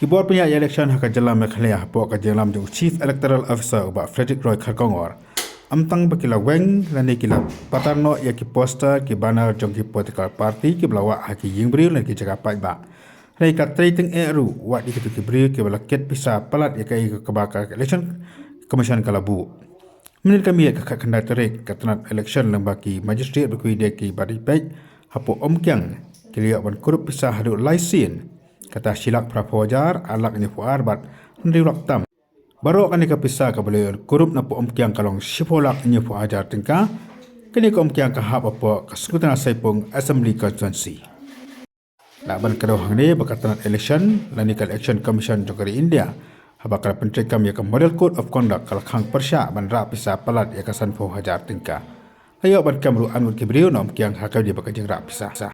Keyboard punya election hak jalan Meghalaya pok ka jalan jong Chief Electoral Officer ubah Frederick Roy Kharkongor. Amtang bakila weng lani kila patarno ya ki poster ki banner jong ki political party ki belawa haki yingbril lagi jaga pai ba. Rai ka trading eru wat di ki bril ki balaket pisa palat ya kai kebakar election commission kalabu. Menurut kami ya kakak kena terik katanat election lembaki magistrate berkui dia ki badi baik hapo om kyang kiliak ban kurup pisa hadu laisin kata silak prapojar alak ni fuar bat ndirak tam baru kan ka pisa ka boleh kurup na po om kyang kalong sipolak ni fuajar tingka kini ko om kyang ka hap apa kaskutan saipong assembly constituency laban kedohang ni bakatanat election lanikal election commission jogari India habakal penteri kami ka model code of conduct kalkhang persya ban ra pisa palat ya kasan fuajar tingka ayo ban kamru anur kibriu nom kyang hakau dia bakajing ra pisa